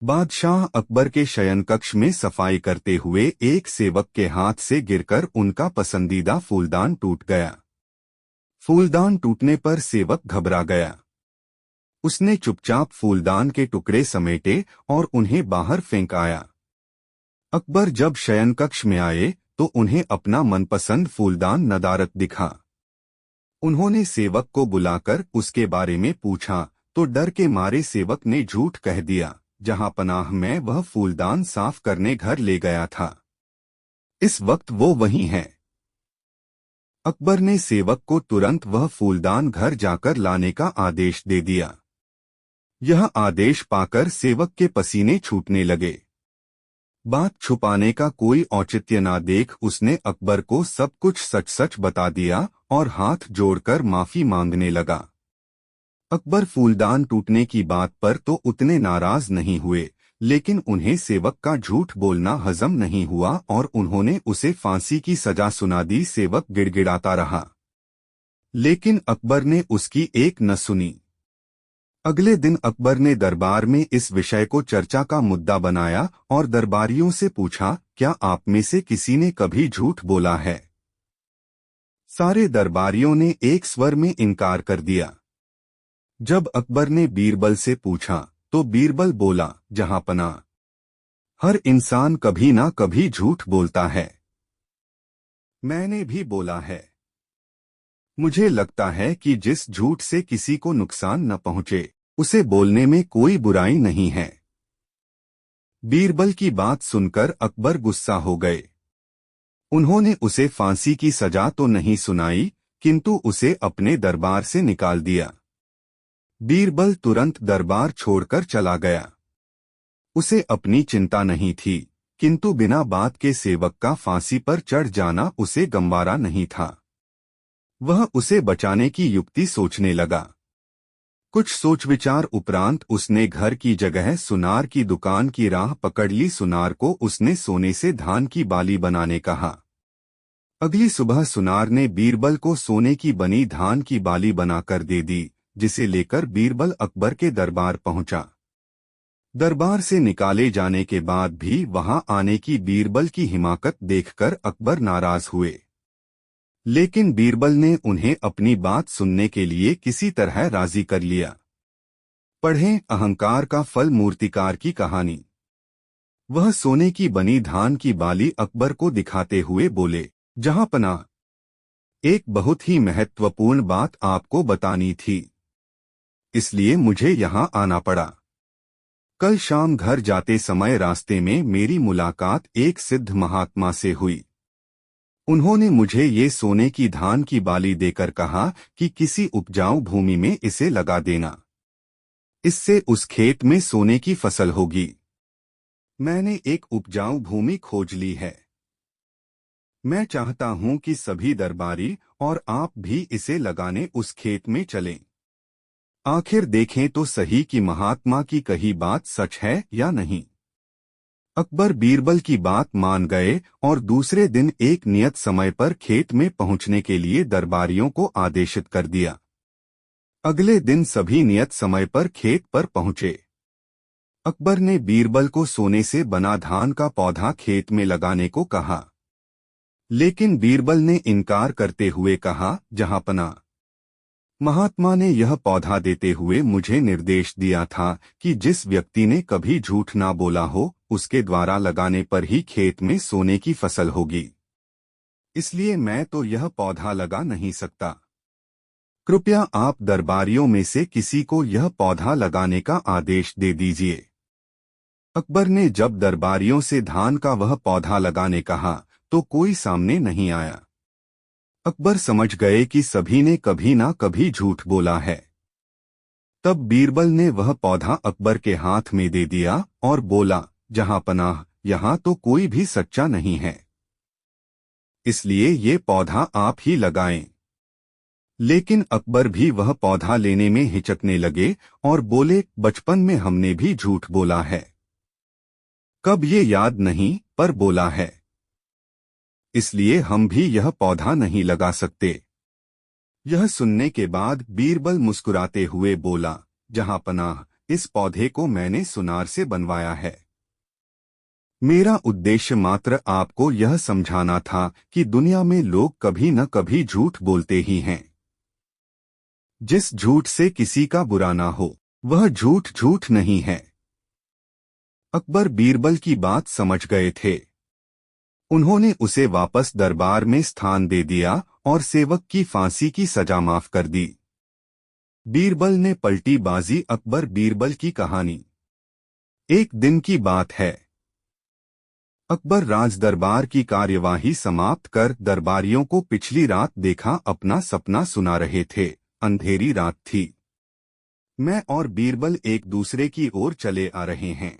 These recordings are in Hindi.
बादशाह अकबर के शयन कक्ष में सफाई करते हुए एक सेवक के हाथ से गिरकर उनका पसंदीदा फूलदान टूट गया। फूलदान टूटने पर सेवक घबरा गया। उसने चुपचाप फूलदान के टुकड़े समेटे और उन्हें बाहर फेंक आया। अकबर जब शयन कक्ष में आए तो उन्हें अपना मनपसंद फूलदान नदारद दिखा। उन्होंने सेवक को बुलाकर उसके बारे में पूछा तो डर के मारे सेवक ने झूठ कह दिया, जहां पनाह मैं वह फूलदान साफ करने घर ले गया था। इस वक्त वो वहीं है। अकबर ने सेवक को तुरंत वह फूलदान घर जाकर लाने का आदेश दे दिया। यह आदेश पाकर सेवक के पसीने छूटने लगे। बात छुपाने का कोई औचित्य न देख उसने अकबर को सब कुछ सच सच बता दिया और हाथ जोड़कर माफी मांगने लगा। अकबर फूलदान टूटने की बात पर तो उतने नाराज नहीं हुए, लेकिन उन्हें सेवक का झूठ बोलना हजम नहीं हुआ और उन्होंने उसे फांसी की सजा सुना दी। सेवक गिड़गिड़ाता रहा, लेकिन अकबर ने उसकी एक न सुनी। अगले दिन अकबर ने दरबार में इस विषय को चर्चा का मुद्दा बनाया और दरबारियों से पूछा, क्या आप में से किसी ने कभी झूठ बोला है? सारे दरबारियों ने एक स्वर में इनकार कर दिया। जब अकबर ने बीरबल से पूछा तो बीरबल बोला, जहां पनाह, हर इंसान कभी ना कभी झूठ बोलता है। मैंने भी बोला है। मुझे लगता है कि जिस झूठ से किसी को नुकसान न पहुंचे उसे बोलने में कोई बुराई नहीं है। बीरबल की बात सुनकर अकबर गुस्सा हो गए। उन्होंने उसे फांसी की सजा तो नहीं सुनाई, किंतु उसे अपने दरबार से निकाल दिया। बीरबल तुरंत दरबार छोड़कर चला गया। उसे अपनी चिंता नहीं थी, किंतु बिना बात के सेवक का फांसी पर चढ़ जाना उसे गंवारा नहीं था। वह उसे बचाने की युक्ति सोचने लगा। कुछ सोच विचार उपरांत उसने घर की जगह सुनार की दुकान की राह पकड़ ली। सुनार को उसने सोने से धान की बाली बनाने कहा। अगली सुबह सुनार ने बीरबल को सोने की बनी धान की बाली बनाकर दे दी, जिसे लेकर बीरबल अकबर के दरबार पहुंचा। दरबार से निकाले जाने के बाद भी वहां आने की बीरबल की हिमाकत देखकर अकबर नाराज हुए, लेकिन बीरबल ने उन्हें अपनी बात सुनने के लिए किसी तरह राजी कर लिया। पढ़ें अहंकार का फल मूर्तिकार की कहानी। वह सोने की बनी धान की बाली अकबर को दिखाते हुए बोले, जहां पनाह, एक बहुत ही महत्वपूर्ण बात आपको बतानी थी, इसलिए मुझे यहां आना पड़ा। कल शाम घर जाते समय रास्ते में मेरी मुलाकात एक सिद्ध महात्मा से हुई। उन्होंने मुझे ये सोने की धान की बाली देकर कहा कि किसी उपजाऊ भूमि में इसे लगा देना, इससे उस खेत में सोने की फसल होगी। मैंने एक उपजाऊ भूमि खोज ली है। मैं चाहता हूं कि सभी दरबारी और आप भी इसे लगाने उस खेत में चलें। आखिर देखें तो सही कि महात्मा की कही बात सच है या नहीं। अकबर बीरबल की बात मान गए और दूसरे दिन एक नियत समय पर खेत में पहुंचने के लिए दरबारियों को आदेशित कर दिया। अगले दिन सभी नियत समय पर खेत पर पहुंचे। अकबर ने बीरबल को सोने से बना धान का पौधा खेत में लगाने को कहा, लेकिन बीरबल ने इनकार करते हुए कहा, जहां पनाह, महात्मा ने यह पौधा देते हुए मुझे निर्देश दिया था कि जिस व्यक्ति ने कभी झूठ ना बोला हो उसके द्वारा लगाने पर ही खेत में सोने की फसल होगी। इसलिए मैं तो यह पौधा लगा नहीं सकता। कृपया आप दरबारियों में से किसी को यह पौधा लगाने का आदेश दे दीजिए। अकबर ने जब दरबारियों से धान का वह पौधा लगाने कहा तो कोई सामने नहीं आया। अकबर समझ गए कि सभी ने कभी ना कभी झूठ बोला है। तब बीरबल ने वह पौधा अकबर के हाथ में दे दिया और बोला, जहां पनाह, यहां तो कोई भी सच्चा नहीं है, इसलिए ये पौधा आप ही लगाएं। लेकिन अकबर भी वह पौधा लेने में हिचकने लगे और बोले, बचपन में हमने भी झूठ बोला है। कब ये याद नहीं, पर बोला है, इसलिए हम भी यह पौधा नहीं लगा सकते। यह सुनने के बाद बीरबल मुस्कुराते हुए बोला, जहां पनाह, इस पौधे को मैंने सुनार से बनवाया है। मेरा उद्देश्य मात्र आपको यह समझाना था कि दुनिया में लोग कभी न कभी झूठ बोलते ही हैं। जिस झूठ से किसी का बुरा ना हो, वह झूठ झूठ नहीं है। अकबर बीरबल की बात समझ गए थे। उन्होंने उसे वापस दरबार में स्थान दे दिया और सेवक की फांसी की सजा माफ कर दी। बीरबल ने पलटी बाजी। अकबर बीरबल की कहानी। एक दिन की बात है। अकबर राज दरबार की कार्यवाही समाप्त कर दरबारियों को पिछली रात देखा अपना सपना सुना रहे थे। अंधेरी रात थी। मैं और बीरबल एक दूसरे की ओर चले आ रहे हैं।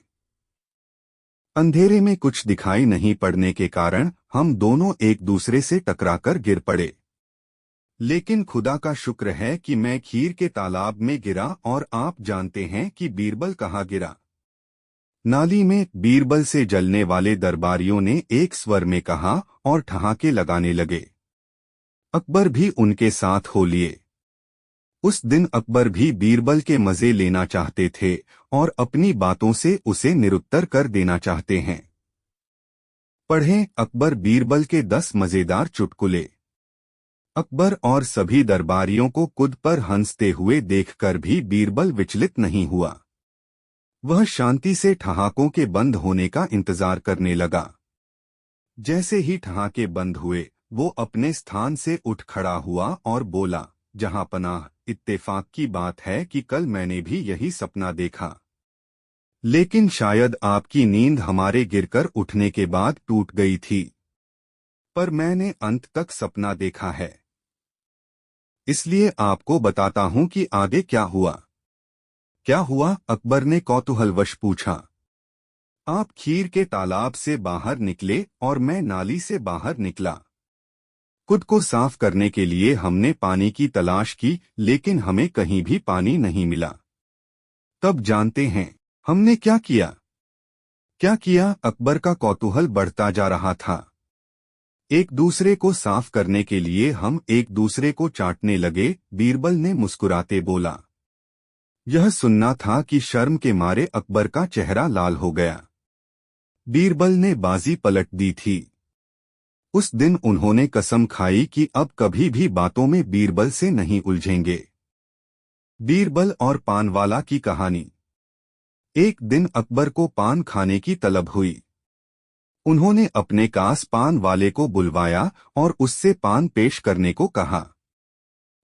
अंधेरे में कुछ दिखाई नहीं पड़ने के कारण हम दोनों एक दूसरे से टकराकर गिर पड़े। लेकिन खुदा का शुक्र है कि मैं खीर के तालाब में गिरा और आप जानते हैं कि बीरबल कहाँ गिरा। नाली में। बीरबल से जलने वाले दरबारियों ने एक स्वर में कहा और ठहाके लगाने लगे। अकबर भी उनके साथ हो लिए। उस दिन अकबर भी बीरबल के मजे लेना चाहते थे और अपनी बातों से उसे निरुत्तर कर देना चाहते हैं। पढ़ें अकबर बीरबल के 10 मजेदार चुटकुले। अकबर और सभी दरबारियों को कुद पर हंसते हुए देखकर भी बीरबल विचलित नहीं हुआ। वह शांति से ठहाकों के बंद होने का इंतजार करने लगा। जैसे ही ठहाके बंद हुए, वो अपने स्थान से उठ खड़ा हुआ और बोला, जहांपनाह, इत्तेफाक की बात है कि कल मैंने भी यही सपना देखा। लेकिन शायद आपकी नींद हमारे गिरकर उठने के बाद टूट गई थी। पर मैंने अंत तक सपना देखा है, इसलिए आपको बताता हूं कि आगे क्या हुआ। क्या हुआ? अकबर ने कौतूहलवश पूछा। आप खीर के तालाब से बाहर निकले और मैं नाली से बाहर निकला। खुद को साफ करने के लिए हमने पानी की तलाश की, लेकिन हमें कहीं भी पानी नहीं मिला। तब जानते हैं हमने क्या किया? क्या किया? अकबर का कौतूहल बढ़ता जा रहा था। एक दूसरे को साफ करने के लिए हम एक दूसरे को चाटने लगे। बीरबल ने मुस्कुराते बोला। यह सुनना था कि शर्म के मारे अकबर का चेहरा लाल हो गया। बीरबल ने बाजी पलट दी थी। उस दिन उन्होंने कसम खाई कि अब कभी भी बातों में बीरबल से नहीं उलझेंगे। बीरबल और पानवाला की कहानी। एक दिन अकबर को पान खाने की तलब हुई। उन्होंने अपने कास पान वाले को बुलवाया और उससे पान पेश करने को कहा।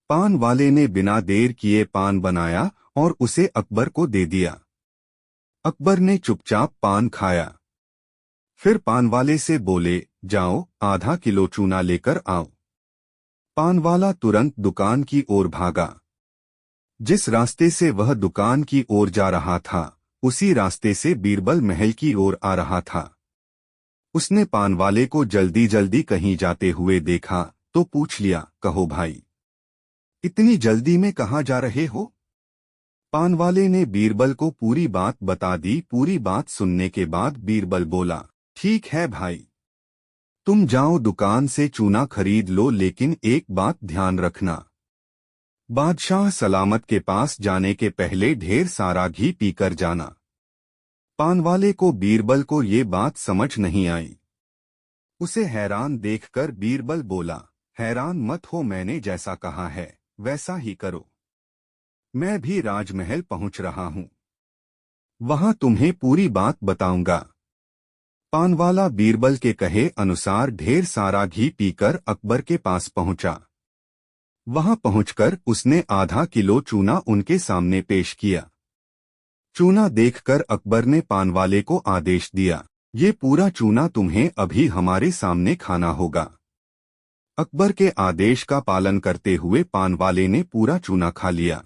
पान वाले ने बिना देर किए पान बनाया और उसे अकबर को दे दिया। अकबर ने चुपचाप पान खाया। फिर पान वाले से बोले, जाओ आधा किलो चूना लेकर आओ। पान वाला तुरंत दुकान की ओर भागा। जिस रास्ते से वह दुकान की ओर जा रहा था, उसी रास्ते से बीरबल महल की ओर आ रहा था। उसने पान वाले को जल्दी जल्दी कहीं जाते हुए देखा तो पूछ लिया, कहो भाई, इतनी जल्दी में कहाँ जा रहे हो? पान वाले ने बीरबल को पूरी बात बता दी। पूरी बात सुनने के बाद बीरबल बोला, ठीक है भाई, तुम जाओ दुकान से चूना खरीद लो, लेकिन एक बात ध्यान रखना, बादशाह सलामत के पास जाने के पहले ढेर सारा घी पीकर जाना। पान वाले को बीरबल को ये बात समझ नहीं आई। उसे हैरान देखकर बीरबल बोला, हैरान मत हो, मैंने जैसा कहा है वैसा ही करो। मैं भी राजमहल पहुंच रहा हूं, वहां तुम्हें पूरी बात बताऊंगा। पानवाला बीरबल के कहे अनुसार ढेर सारा घी पीकर अकबर के पास पहुंचा। वहां पहुंचकर उसने आधा किलो चूना उनके सामने पेश किया। चूना देखकर अकबर ने पानवाले को आदेश दिया, ये पूरा चूना तुम्हें अभी हमारे सामने खाना होगा। अकबर के आदेश का पालन करते हुए पानवाले ने पूरा चूना खा लिया।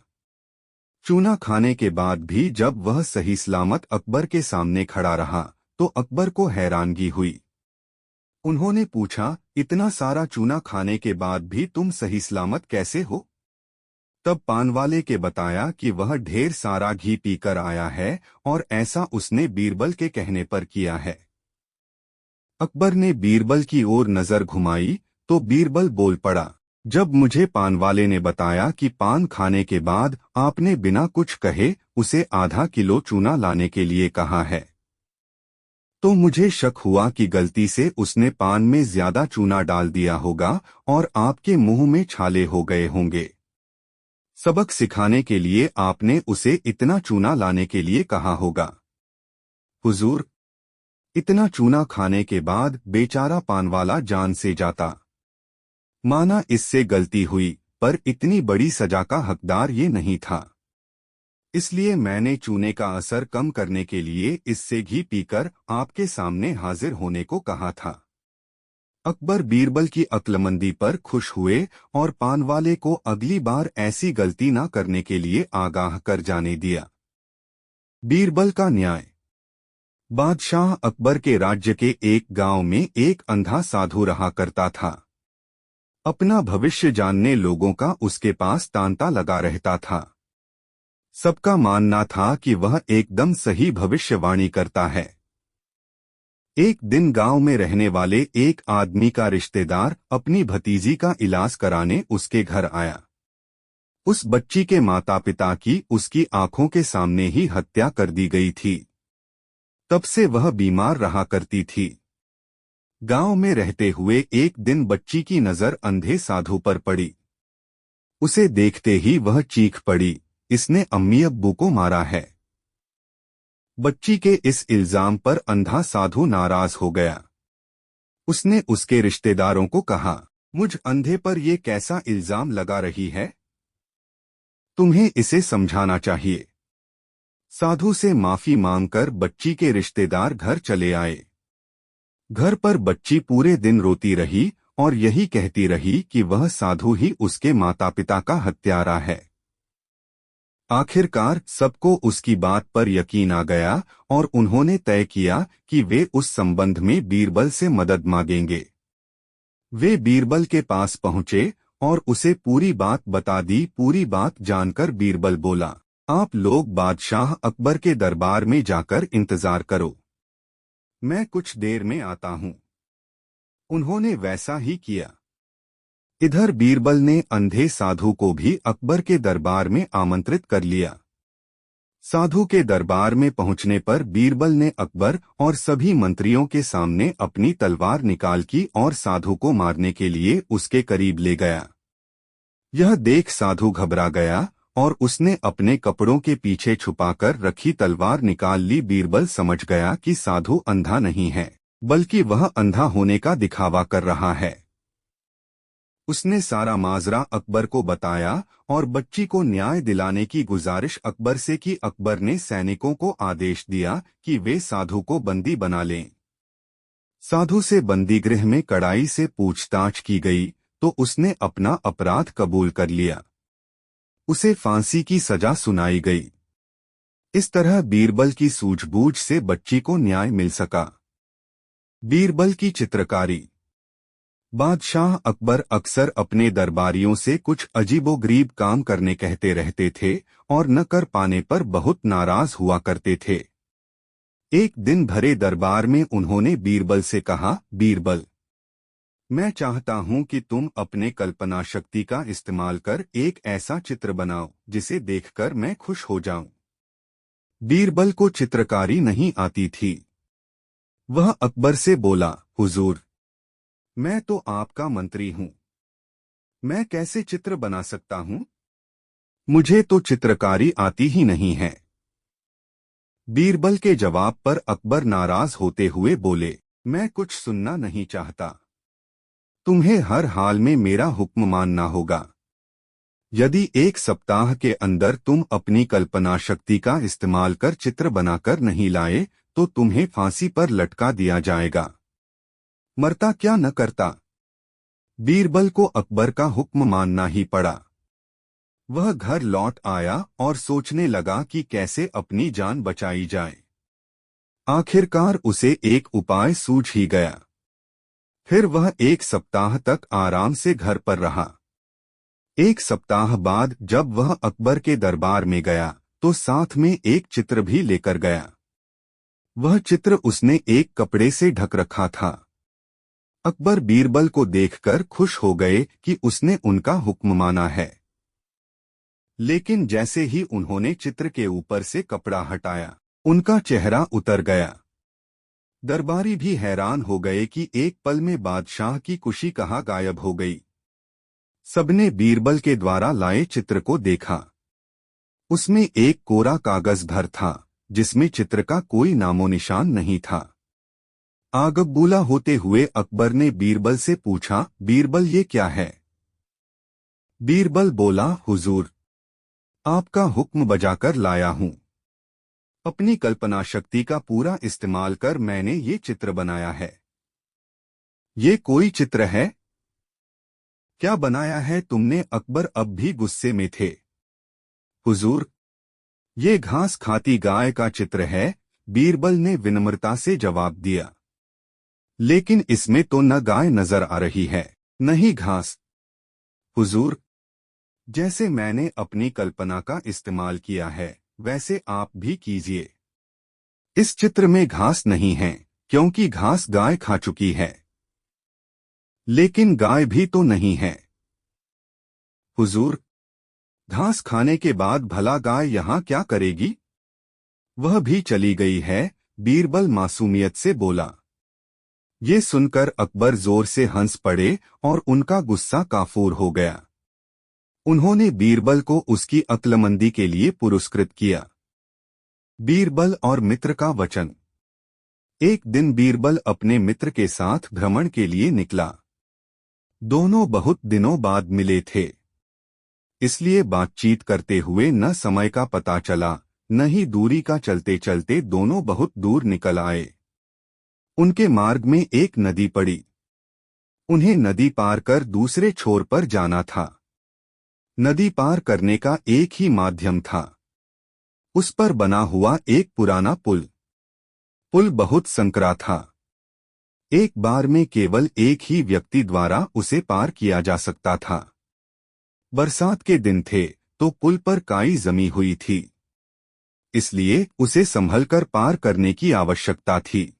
चूना खाने के बाद भी जब वह सही सलामत अकबर के सामने खड़ा रहा तो अकबर को हैरानगी हुई। उन्होंने पूछा, इतना सारा चूना खाने के बाद भी तुम सही सलामत कैसे हो? तब पानवाले के बताया कि वह ढेर सारा घी पीकर आया है और ऐसा उसने बीरबल के कहने पर किया है। अकबर ने बीरबल की ओर नजर घुमाई तो बीरबल बोल पड़ा, जब मुझे पान वाले ने बताया कि पान खाने के बाद आपने बिना कुछ कहे उसे आधा किलो चूना लाने के लिए कहा है, तो मुझे शक हुआ कि गलती से उसने पान में ज्यादा चूना डाल दिया होगा और आपके मुंह में छाले हो गए होंगे। सबक सिखाने के लिए आपने उसे इतना चूना लाने के लिए कहा होगा। हुजूर, इतना चूना खाने के बाद बेचारा पान वाला जान से जाता। माना इससे गलती हुई, पर इतनी बड़ी सजा का हकदार ये नहीं था। इसलिए मैंने चूने का असर कम करने के लिए इससे घी पीकर आपके सामने हाजिर होने को कहा था। अकबर बीरबल की अक्लमंदी पर खुश हुए और पान वाले को अगली बार ऐसी गलती न करने के लिए आगाह कर जाने दिया। बीरबल का न्याय। बादशाह अकबर के राज्य के एक गांव में एक अंधा साधु रहा करता था। अपना भविष्य जानने लोगों का उसके पास तांता लगा रहता था। सबका मानना था कि वह एकदम सही भविष्यवाणी करता है। एक दिन गांव में रहने वाले एक आदमी का रिश्तेदार अपनी भतीजी का इलाज कराने उसके घर आया। उस बच्ची के माता पिता की उसकी आंखों के सामने ही हत्या कर दी गई थी। तब से वह बीमार रहा करती थी। गांव में रहते हुए एक दिन बच्ची की नजर अंधे साधु पर पड़ी। उसे देखते ही वह चीख पड़ी, इसने अम्मी अब्बू को मारा है। बच्ची के इस इल्जाम पर अंधा साधु नाराज हो गया। उसने उसके रिश्तेदारों को कहा, मुझ अंधे पर यह कैसा इल्जाम लगा रही है? तुम्हें इसे समझाना चाहिए। साधु से माफी मांगकर बच्ची के रिश्तेदार घर चले आए। घर पर बच्ची पूरे दिन रोती रही और यही कहती रही कि वह साधु ही उसके माता पिता का हत्यारा है। आखिरकार सबको उसकी बात पर यकीन आ गया और उन्होंने तय किया कि वे उस संबंध में बीरबल से मदद मांगेंगे। वे बीरबल के पास पहुंचे और उसे पूरी बात बता दी। पूरी बात जानकर बीरबल बोला, आप लोग बादशाह अकबर के दरबार में जाकर इंतजार करो, मैं कुछ देर में आता हूं। उन्होंने वैसा ही किया। इधर बीरबल ने अंधे साधु को भी अकबर के दरबार में आमंत्रित कर लिया। साधु के दरबार में पहुंचने पर बीरबल ने अकबर और सभी मंत्रियों के सामने अपनी तलवार निकाल की और साधु को मारने के लिए उसके करीब ले गया। यह देख साधु घबरा गया और उसने अपने कपड़ों के पीछे छुपाकर रखी तलवार निकाल ली। बीरबल समझ गया कि साधु अंधा नहीं है, बल्कि वह अंधा होने का दिखावा कर रहा है। उसने सारा माजरा अकबर को बताया और बच्ची को न्याय दिलाने की गुजारिश अकबर से की। अकबर ने सैनिकों को आदेश दिया कि वे साधु को बंदी बना लें। साधु से बंदीगृह में कड़ाई से पूछताछ की गई तो उसने अपना अपराध कबूल कर लिया। उसे फांसी की सजा सुनाई गई। इस तरह बीरबल की सूझबूझ से बच्ची को न्याय मिल सका। बीरबल की चित्रकारी। बादशाह अकबर अक्सर अपने दरबारियों से कुछ अजीबोगरीब काम करने कहते रहते थे और न कर पाने पर बहुत नाराज हुआ करते थे। एक दिन भरे दरबार में उन्होंने बीरबल से कहा, बीरबल, मैं चाहता हूं कि तुम अपने कल्पना शक्ति का इस्तेमाल कर एक ऐसा चित्र बनाओ जिसे देखकर मैं खुश हो जाऊं। बीरबल को चित्रकारी नहीं आती थी। वह अकबर से बोला, हुजूर, मैं तो आपका मंत्री हूं, मैं कैसे चित्र बना सकता हूं? मुझे तो चित्रकारी आती ही नहीं है। बीरबल के जवाब पर अकबर नाराज होते हुए बोले, मैं कुछ सुनना नहीं चाहता। तुम्हें हर हाल में मेरा हुक्म मानना होगा। यदि एक सप्ताह के अंदर तुम अपनी कल्पना शक्ति का इस्तेमाल कर चित्र बनाकर नहीं लाए तो तुम्हें फांसी पर लटका दिया जाएगा। मरता क्या न करता। बीरबल को अकबर का हुक्म मानना ही पड़ा। वह घर लौट आया और सोचने लगा कि कैसे अपनी जान बचाई जाए। आखिरकार उसे एक उपाय सूझ ही गया। फिर वह एक सप्ताह तक आराम से घर पर रहा। एक सप्ताह बाद जब वह अकबर के दरबार में गया तो साथ में एक चित्र भी लेकर गया। वह चित्र उसने एक कपड़े से ढक रखा था। अकबर बीरबल को देखकर खुश हो गए कि उसने उनका हुक्म माना है। लेकिन जैसे ही उन्होंने चित्र के ऊपर से कपड़ा हटाया, उनका चेहरा उतर गया। दरबारी भी हैरान हो गए कि एक पल में बादशाह की खुशी कहाँ गायब हो गई। सबने बीरबल के द्वारा लाए चित्र को देखा। उसमें एक कोरा कागज भर था, जिसमें चित्र का कोई नामो निशान नहीं था। आगबूला होते हुए अकबर ने बीरबल से पूछा, बीरबल ये क्या है? बीरबल बोला, हुजूर, आपका हुक्म बजाकर लाया हूं। अपनी कल्पना शक्ति का पूरा इस्तेमाल कर मैंने ये चित्र बनाया है। ये कोई चित्र है? क्या बनाया है तुमने? अकबर अब भी गुस्से में थे। हुजूर, ये घास खाती गाय का चित्र है, बीरबल ने विनम्रता से जवाब दिया। लेकिन इसमें तो न गाय नजर आ रही है, न ही घास। हुजूर, जैसे मैंने अपनी कल्पना का इस्तेमाल किया है, वैसे आप भी कीजिए। इस चित्र में घास नहीं है, क्योंकि घास गाय खा चुकी है। लेकिन गाय भी तो नहीं है। हुजूर, घास खाने के बाद भला गाय यहाँ क्या करेगी? वह भी चली गई है, बीरबल मासूमियत से बोला। ये सुनकर अकबर जोर से हंस पड़े और उनका गुस्सा काफूर हो गया। उन्होंने बीरबल को उसकी अक्लमंदी के लिए पुरस्कृत किया। बीरबल और मित्र का वचन। एक दिन बीरबल अपने मित्र के साथ भ्रमण के लिए निकला। दोनों बहुत दिनों बाद मिले थे, इसलिए बातचीत करते हुए न समय का पता चला, न ही दूरी का। चलते चलते दोनों बहुत दूर निकल आए। उनके मार्ग में एक नदी पड़ी। उन्हें नदी पार कर दूसरे छोर पर जाना था। नदी पार करने का एक ही माध्यम था, उस पर बना हुआ एक पुराना पुल। पुल बहुत संकरा था। एक बार में केवल एक ही व्यक्ति द्वारा उसे पार किया जा सकता था। बरसात के दिन थे, तो पुल पर काई जमी हुई थी, इसलिए उसे संभलकर पार करने की आवश्यकता थी।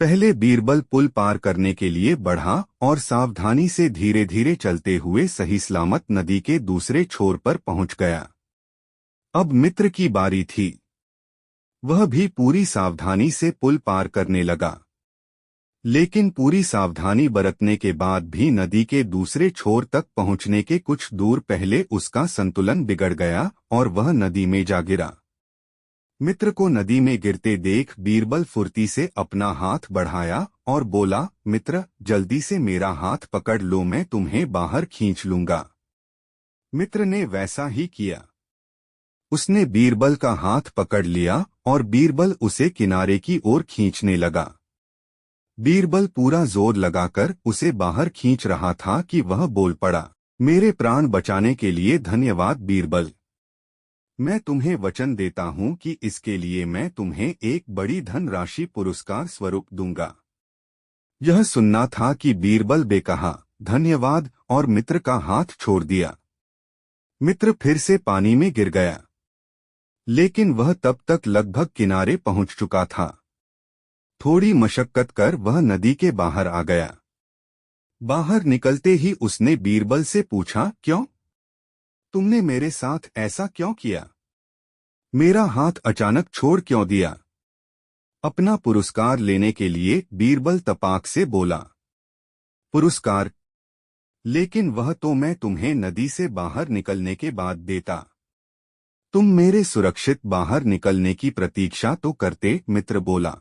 पहले बीरबल पुल पार करने के लिए बढ़ा और सावधानी से धीरे धीरे चलते हुए सही सलामत नदी के दूसरे छोर पर पहुंच गया। अब मित्र की बारी थी। वह भी पूरी सावधानी से पुल पार करने लगा। लेकिन पूरी सावधानी बरतने के बाद भी नदी के दूसरे छोर तक पहुंचने के कुछ दूर पहले उसका संतुलन बिगड़ गया और वह नदी में जा गिरा। मित्र को नदी में गिरते देख बीरबल फुर्ती से अपना हाथ बढ़ाया और बोला, मित्र, जल्दी से मेरा हाथ पकड़ लो, मैं तुम्हें बाहर खींच लूंगा। मित्र ने वैसा ही किया। उसने बीरबल का हाथ पकड़ लिया और बीरबल उसे किनारे की ओर खींचने लगा। बीरबल पूरा जोर लगाकर उसे बाहर खींच रहा था कि वह बोल पड़ा, मेरे प्राण बचाने के लिए धन्यवाद बीरबल। मैं तुम्हें वचन देता हूं कि इसके लिए मैं तुम्हें एक बड़ी धनराशि पुरस्कार स्वरूप दूंगा। यह सुनना था कि बीरबल बे कहा धन्यवाद और मित्र का हाथ छोड़ दिया। मित्र फिर से पानी में गिर गया, लेकिन वह तब तक लगभग किनारे पहुंच चुका था। थोड़ी मशक्कत कर वह नदी के बाहर आ गया। बाहर निकलते ही उसने बीरबल से पूछा, क्यों? तुमने मेरे साथ ऐसा क्यों किया? मेरा हाथ अचानक छोड़ क्यों दिया? अपना पुरस्कार लेने के लिए बीरबल तपाक से बोला। पुरस्कार? लेकिन वह तो मैं तुम्हें नदी से बाहर निकलने के बाद देता। तुम मेरे सुरक्षित बाहर निकलने की प्रतीक्षा तो करते, मित्र बोला।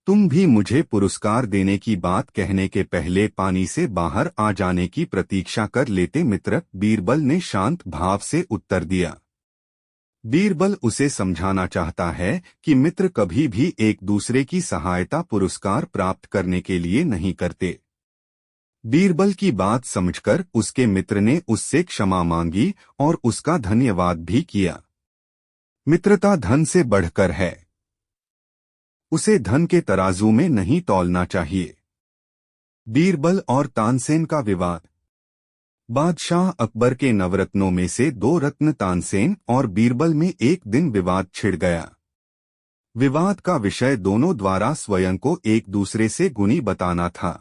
तुम भी मुझे पुरस्कार देने की बात कहने के पहले पानी से बाहर आ जाने की प्रतीक्षा कर लेते, मित्र, बीरबल ने शांत भाव से उत्तर दिया। बीरबल उसे समझाना चाहता है कि मित्र कभी भी एक दूसरे की सहायता पुरस्कार प्राप्त करने के लिए नहीं करते। बीरबल की बात समझकर उसके मित्र ने उससे क्षमा मांगी और उसका धन्यवाद भी किया। मित्रता धन से बढ़कर है, उसे धन के तराजू में नहीं तौलना चाहिए। बीरबल और तानसेन का विवाद। बादशाह अकबर के नवरत्नों में से 2 रत्न तानसेन और बीरबल में एक दिन विवाद छिड़ गया। विवाद का विषय दोनों द्वारा स्वयं को एक दूसरे से गुणी बताना था।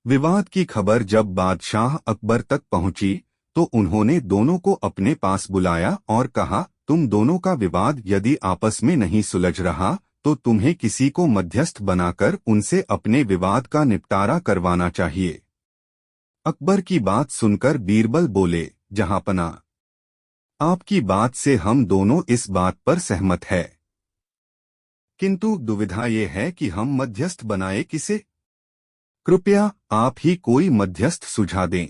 विवाद की खबर जब बादशाह अकबर तक पहुंची तो उन्होंने दोनों को अपने पास बुलाया और कहा, तुम दोनों का विवाद यदि आपस में नहीं सुलझ रहा तो तुम्हें किसी को मध्यस्थ बनाकर उनसे अपने विवाद का निपटारा करवाना चाहिए। अकबर की बात सुनकर बीरबल बोले, जहांपनाह, आपकी बात से हम दोनों इस बात पर सहमत है, किंतु दुविधा ये है कि हम मध्यस्थ बनाए किसे? कृपया आप ही कोई मध्यस्थ सुझा दें।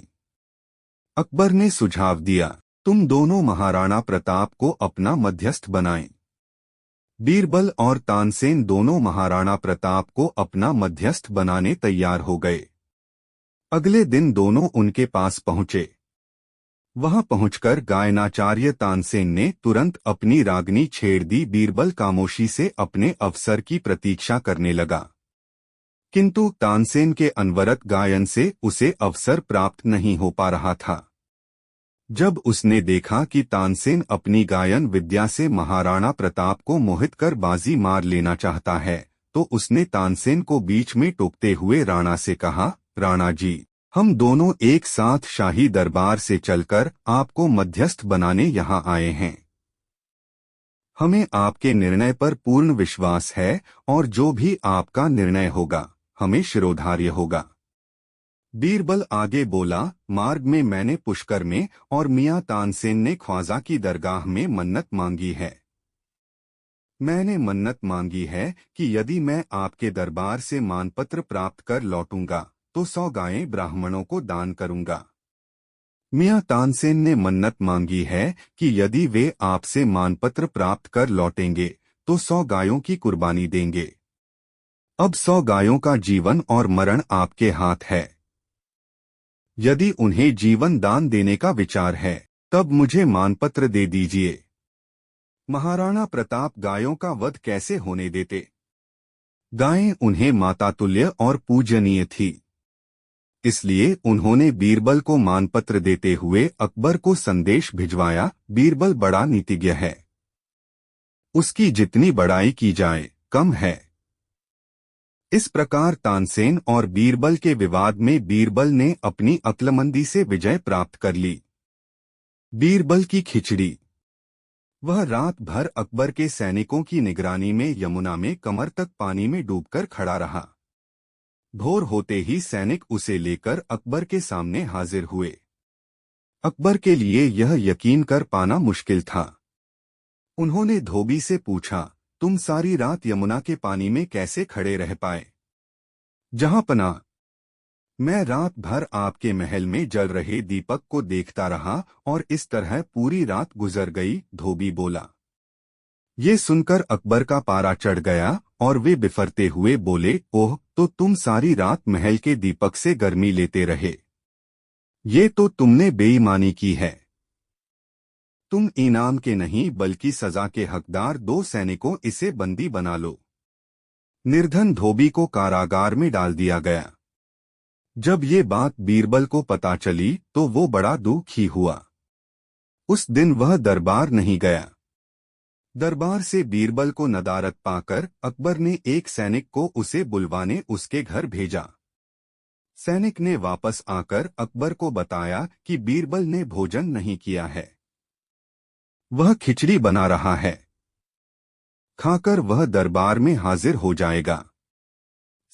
अकबर ने सुझाव दिया, तुम दोनों महाराणा प्रताप को अपना मध्यस्थ बनाएं। बीरबल और तानसेन दोनों महाराणा प्रताप को अपना मध्यस्थ बनाने तैयार हो गए। अगले दिन दोनों उनके पास पहुंचे। वहां पहुंचकर गायनाचार्य तानसेन ने तुरंत अपनी रागनी छेड़ दी। बीरबल खामोशी से अपने अवसर की प्रतीक्षा करने लगा, किंतु तानसेन के अनवरत गायन से उसे अवसर प्राप्त नहीं हो पा रहा था। जब उसने देखा कि तानसेन अपनी गायन विद्या से महाराणा प्रताप को मोहित कर बाजी मार लेना चाहता है, तो उसने तानसेन को बीच में टोकते हुए राणा से कहा, राणा जी, हम दोनों एक साथ शाही दरबार से चलकर आपको मध्यस्थ बनाने यहाँ आए हैं। हमें आपके निर्णय पर पूर्ण विश्वास है और जो भी आपका निर्णय होगा हमें शिरोधार्य होगा। बीरबल आगे बोला, मार्ग में मैंने पुष्कर में और मियाँ तानसेन ने ख्वाजा की दरगाह में मन्नत मांगी है। मैंने मन्नत मांगी है कि यदि मैं आपके दरबार से मानपत्र प्राप्त कर लौटूंगा तो 100 गायें ब्राह्मणों को दान करूंगा। मियाँ तानसेन ने मन्नत मांगी है कि यदि वे आपसे मानपत्र प्राप्त कर लौटेंगे तो 100 गायों की कुर्बानी देंगे। अब 100 गायों का जीवन और मरण आपके हाथ है। यदि उन्हें जीवन दान देने का विचार है तब मुझे मानपत्र दे दीजिए। महाराणा प्रताप गायों का वध कैसे होने देते? गायें उन्हें मातातुल्य और पूजनीय थी, इसलिए उन्होंने बीरबल को मानपत्र देते हुए अकबर को संदेश भिजवाया। बीरबल बड़ा नीतिज्ञ है, उसकी जितनी बड़ाई की जाए कम है। इस प्रकार तानसेन और बीरबल के विवाद में बीरबल ने अपनी अक्लमंदी से विजय प्राप्त कर ली। बीरबल की खिचड़ी। वह रात भर अकबर के सैनिकों की निगरानी में यमुना में कमर तक पानी में डूबकर खड़ा रहा। भोर होते ही सैनिक उसे लेकर अकबर के सामने हाजिर हुए। अकबर के लिए यह यकीन कर पाना मुश्किल था। उन्होंने धोबी से पूछा, तुम सारी रात यमुना के पानी में कैसे खड़े रह पाए? जहांपनाह, मैं रात भर आपके महल में जल रहे दीपक को देखता रहा और इस तरह पूरी रात गुजर गई। धोबी बोला। ये सुनकर अकबर का पारा चढ़ गया और वे बिफरते हुए बोले, ओह, तो तुम सारी रात महल के दीपक से गर्मी लेते रहे। ये तो तुमने बेईमानी की है। तुम इनाम के नहीं बल्कि सजा के हकदार 2 सैनिकों, इसे बंदी बना लो। निर्धन धोबी को कारागार में डाल दिया गया। जब ये बात बीरबल को पता चली तो वो बड़ा दुखी हुआ। उस दिन वह दरबार नहीं गया। दरबार से बीरबल को नदारद पाकर अकबर ने एक सैनिक को उसे बुलवाने उसके घर भेजा। सैनिक ने वापस आकर अकबर को बताया कि बीरबल ने भोजन नहीं किया है, वह खिचड़ी बना रहा है, खाकर वह दरबार में हाजिर हो जाएगा।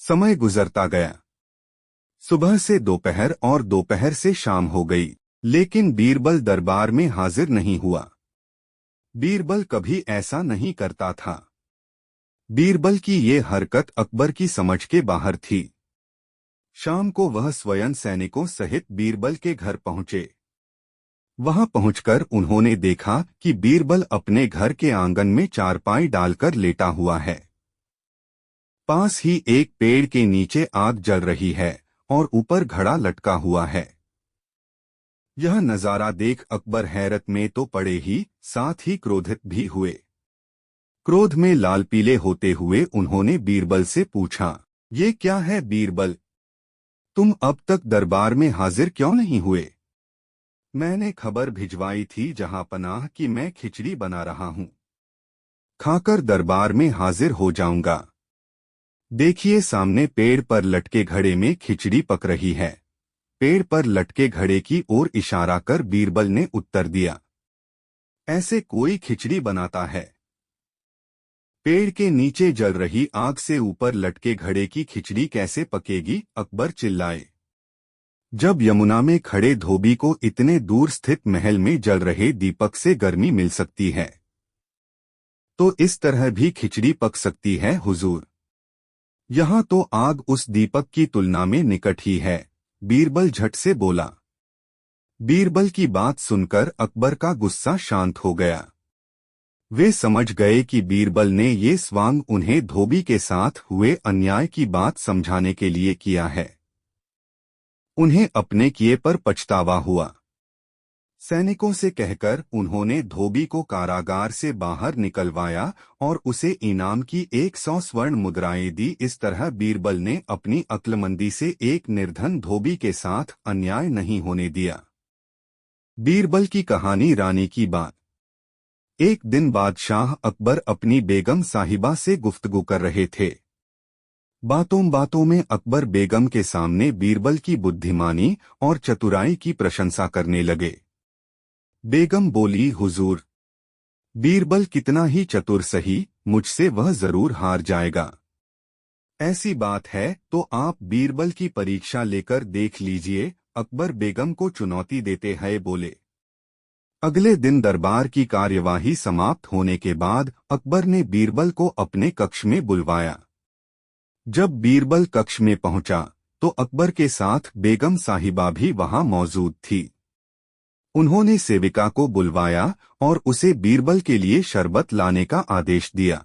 समय गुजरता गया। सुबह से दोपहर और दोपहर से शाम हो गई, लेकिन बीरबल दरबार में हाजिर नहीं हुआ। बीरबल कभी ऐसा नहीं करता था। बीरबल की ये हरकत अकबर की समझ के बाहर थी। शाम को वह स्वयं सैनिकों सहित बीरबल के घर पहुंचे। वहां पहुंचकर उन्होंने देखा कि बीरबल अपने घर के आंगन में चारपाई डालकर लेटा हुआ है। पास ही एक पेड़ के नीचे आग जल रही है और ऊपर घड़ा लटका हुआ है। यह नजारा देख अकबर हैरत में तो पड़े ही, साथ ही क्रोधित भी हुए। क्रोध में लाल पीले होते हुए उन्होंने बीरबल से पूछा, ये क्या है बीरबल? तुम अब तक दरबार में हाजिर क्यों नहीं हुए? मैंने खबर भिजवाई थी जहांपनाह कि मैं खिचड़ी बना रहा हूं, खाकर दरबार में हाजिर हो जाऊंगा। देखिए सामने पेड़ पर लटके घड़े में खिचड़ी पक रही है। पेड़ पर लटके घड़े की ओर इशारा कर बीरबल ने उत्तर दिया, ऐसे कोई खिचड़ी बनाता है? पेड़ के नीचे जल रही आग से ऊपर लटके घड़े की खिचड़ी कैसे पकेगी? अकबर चिल्लाए। जब यमुना में खड़े धोबी को इतने दूर स्थित महल में जल रहे दीपक से गर्मी मिल सकती है, तो इस तरह भी खिचड़ी पक सकती है हुजूर। यहाँ तो आग उस दीपक की तुलना में निकट ही है। बीरबल झट से बोला। बीरबल की बात सुनकर अकबर का गुस्सा शांत हो गया। वे समझ गए कि बीरबल ने ये स्वांग उन्हें धोबी के साथ हुए अन्याय की बात समझाने के लिए किया है। उन्हें अपने किए पर पछतावा हुआ। सैनिकों से कहकर उन्होंने धोबी को कारागार से बाहर निकलवाया और उसे इनाम की 100 स्वर्ण मुद्राएं दी। इस तरह बीरबल ने अपनी अक्लमंदी से एक निर्धन धोबी के साथ अन्याय नहीं होने दिया। बीरबल की कहानी रानी की बात। एक दिन बादशाह अकबर अपनी बेगम साहिबा से गुफ्तगू कर रहे थे। बातों बातों में अकबर बेगम के सामने बीरबल की बुद्धिमानी और चतुराई की प्रशंसा करने लगे। बेगम बोली, हुजूर, बीरबल कितना ही चतुर सही, मुझसे वह जरूर हार जाएगा। ऐसी बात है तो आप बीरबल की परीक्षा लेकर देख लीजिए। अकबर बेगम को चुनौती देते हुए बोले। अगले दिन दरबार की कार्यवाही समाप्त होने के बाद अकबर ने बीरबल को अपने कक्ष में बुलवाया। जब बीरबल कक्ष में पहुंचा तो अकबर के साथ बेगम साहिबा भी वहां मौजूद थी। उन्होंने सेविका को बुलवाया और उसे बीरबल के लिए शरबत लाने का आदेश दिया।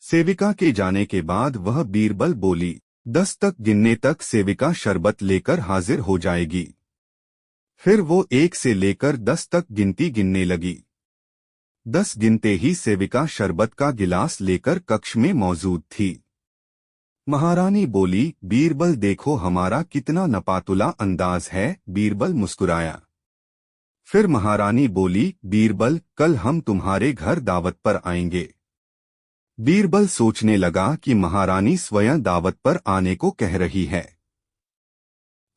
सेविका के जाने के बाद वह बीरबल बोली। 10 तक गिनने तक सेविका शरबत लेकर हाजिर हो जाएगी। फिर वो 1 से लेकर 10 तक गिनती गिनने लगी। 10 गिनते ही सेविका शरबत का गिलास लेकर कक्ष में मौजूद थी। महारानी बोली, बीरबल देखो हमारा कितना नपातुला अंदाज है। बीरबल मुस्कुराया। फिर महारानी बोली, बीरबल कल हम तुम्हारे घर दावत पर आएंगे। बीरबल सोचने लगा कि महारानी स्वयं दावत पर आने को कह रही है।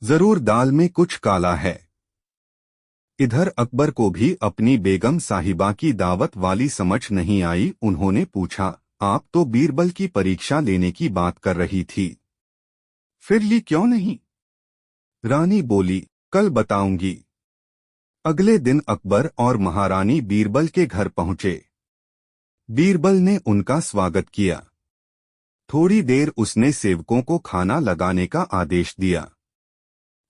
जरूर दाल में कुछ काला है। इधर अकबर को भी अपनी बेगम साहिबा की दावत वाली समझ नहीं आई। उन्होंने पूछा, आप तो बीरबल की परीक्षा लेने की बात कर रही थी, फिर ली क्यों नहीं? रानी बोली, कल बताऊंगी। अगले दिन अकबर और महारानी बीरबल के घर पहुंचे। बीरबल ने उनका स्वागत किया। थोड़ी देर उसने सेवकों को खाना लगाने का आदेश दिया।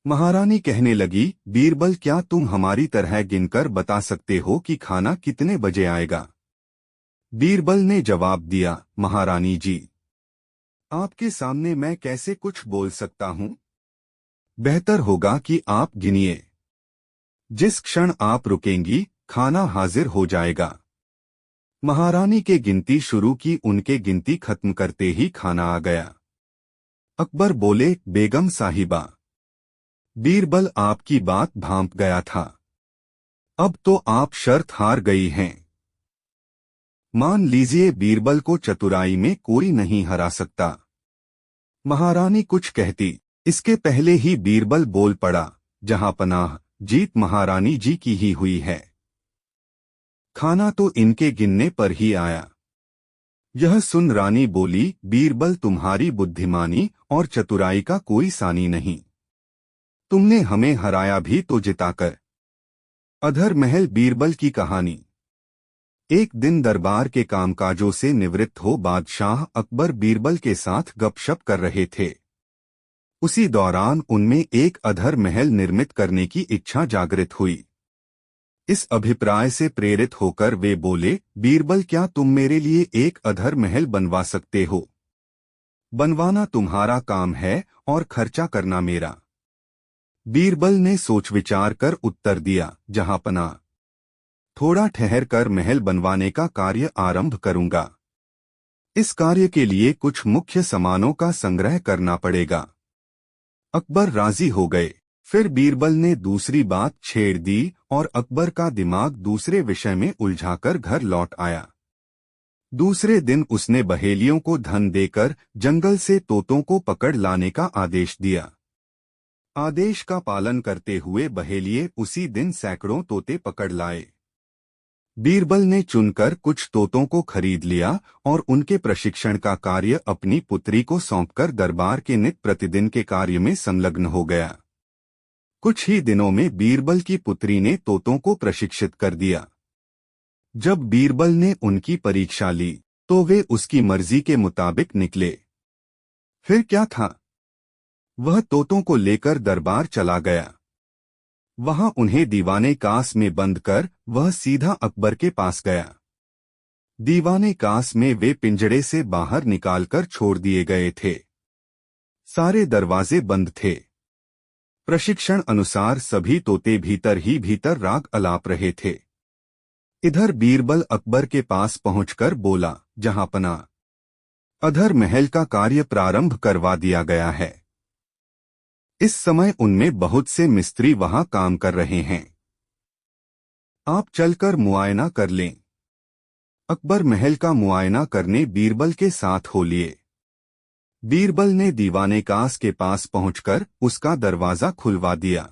महारानी कहने लगी, बीरबल क्या तुम हमारी तरह गिनकर बता सकते हो कि खाना कितने बजे आएगा? बीरबल ने जवाब दिया, महारानी जी, आपके सामने मैं कैसे कुछ बोल सकता हूँ? बेहतर होगा कि आप गिनिए। जिस क्षण आप रुकेंगी खाना हाजिर हो जाएगा। महारानी के गिनती शुरू की। उनके गिनती खत्म करते ही खाना आ गया। अकबर बोले, बेगम साहिबा, बीरबल आपकी बात भांप गया था। अब तो आप शर्त हार गई हैं। मान लीजिए बीरबल को चतुराई में कोई नहीं हरा सकता। महारानी कुछ कहती, इसके पहले ही बीरबल बोल पड़ा, जहां पनाह, जीत महारानी जी की ही हुई है। खाना तो इनके गिनने पर ही आया। यह सुन रानी बोली, बीरबल तुम्हारी बुद्धिमानी और चतुराई का कोई सानी नहीं। तुमने हमें हराया भी तो जिताकर। अधर महल बीरबल की कहानी। एक दिन दरबार के कामकाजों से निवृत्त हो बादशाह अकबर बीरबल के साथ गपशप कर रहे थे। उसी दौरान उनमें एक अधर महल निर्मित करने की इच्छा जागृत हुई। इस अभिप्राय से प्रेरित होकर वे बोले, बीरबल क्या तुम मेरे लिए एक अधर महल बनवा सकते हो? बनवाना तुम्हारा काम है और खर्चा करना मेरा। बीरबल ने सोच विचार कर उत्तर दिया, जहांपना, थोड़ा ठहर कर महल बनवाने का कार्य आरंभ करूंगा। इस कार्य के लिए कुछ मुख्य सामानों का संग्रह करना पड़ेगा। अकबर राजी हो गए। फिर बीरबल ने दूसरी बात छेड़ दी और अकबर का दिमाग दूसरे विषय में उलझाकर घर लौट आया। दूसरे दिन उसने बहेलियों को धन देकर जंगल से तोतों को पकड़ लाने का आदेश दिया। आदेश का पालन करते हुए बहेलिये उसी दिन सैकड़ों तोते पकड़ लाए। बीरबल ने चुनकर कुछ तोतों को खरीद लिया और उनके प्रशिक्षण का कार्य अपनी पुत्री को सौंपकर दरबार के नित्य प्रतिदिन के कार्य में संलग्न हो गया। कुछ ही दिनों में बीरबल की पुत्री ने तोतों को प्रशिक्षित कर दिया। जब बीरबल ने उनकी परीक्षा ली तो वे उसकी मर्जी के मुताबिक निकले। फिर क्या था, वह तोतों को लेकर दरबार चला गया। वहां उन्हें दीवाने कास में बंद कर वह सीधा अकबर के पास गया। दीवाने कास में वे पिंजड़े से बाहर निकालकर छोड़ दिए गए थे। सारे दरवाजे बंद थे। प्रशिक्षण अनुसार सभी तोते भीतर ही भीतर राग अलाप रहे थे। इधर बीरबल अकबर के पास पहुंचकर बोला, जहांपना, अधर महल का कार्य प्रारंभ करवा दिया गया है। इस समय उनमें बहुत से मिस्त्री वहां काम कर रहे हैं। आप चलकर मुआयना कर लें। अकबर महल का मुआयना करने बीरबल के साथ हो लिए। बीरबल ने दीवाने कास के पास पहुंचकर उसका दरवाजा खुलवा दिया।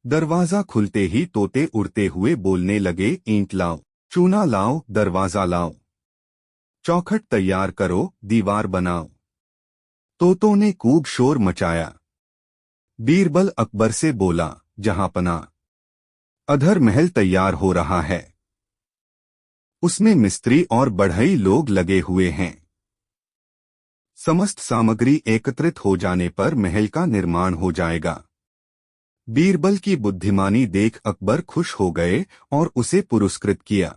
दरवाजा खुलते ही तोते उड़ते हुए बोलने लगे, ईंट लाओ, चूना लाओ, दरवाजा लाओ, चौखट तैयार करो, दीवार बनाओ। तोतों ने कूक शोर मचाया। बीरबल अकबर से बोला, जहांपना, अधर महल तैयार हो रहा है। उसमें मिस्त्री और बढ़ई लोग लगे हुए हैं। समस्त सामग्री एकत्रित हो जाने पर महल का निर्माण हो जाएगा। बीरबल की बुद्धिमानी देख अकबर खुश हो गए और उसे पुरस्कृत किया।